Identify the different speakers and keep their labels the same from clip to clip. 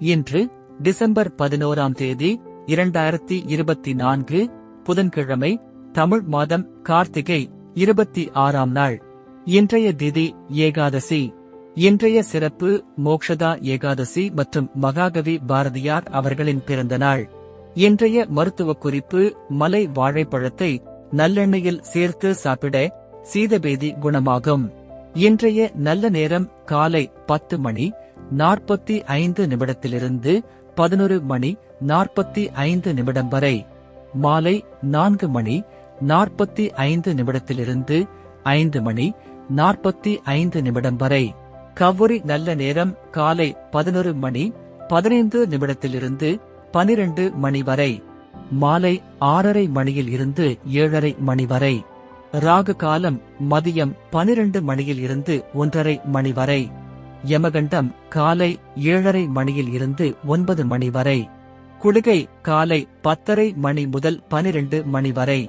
Speaker 1: இன்று டிசம்பர் 11ஆம் தேதி 2024 புதன்கிழமை, தமிழ் மாதம் கார்த்திகை 26ஆம் நாள். இன்றைய திதி ஏகாதசி. இன்றைய சிறப்பு மோக்ஷதா ஏகாதசி மற்றும் மகாகவி பாரதியார் அவர்களின் பிறந்த நாள். இன்றைய மருத்துவ குறிப்பு: மலை வாழைப்பழத்தை நல்லெண்ணெயில் சேர்த்து சாப்பிட சீதபேதி குணமாகும். இன்றைய நல்ல நேரம் காலை 10:45 11:45 வரை, மாலை 4:45 5:45 வரை. கவுரி நல்ல நேரம் காலை 11:15 12 வரை, மாலை 6:30 7:30 வரை. ராகு காலம் மதியம் 12 1:30 வரை. யமகண்டம் காலை 7:30 9 வரை. குளிகை காலை 10:30 முதல் 12 வரை.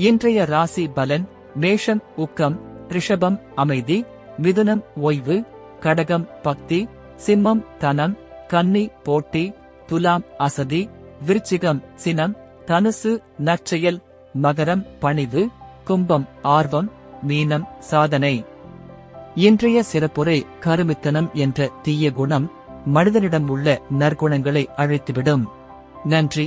Speaker 1: இன்றைய ராசி பலன்: மேஷம் ஊக்கம், ரிஷபம் அமைதி, மிதுனம் ஓய்வு, கடகம் பக்தி, சிம்மம் தனம், கன்னி போட்டி, துலாம் அசதி, விருச்சிகம் சினம், தனுசு நற்செயல், மகரம் பணிவு, கும்பம் ஆர்வம், மீனம் சாதனை. இன்றைய சிறப்புரை: கருமித்தனம் என்ற தீய குணம் மனிதனிடம் உள்ள நற்குணங்களை அழித்துவிடும். நன்றி.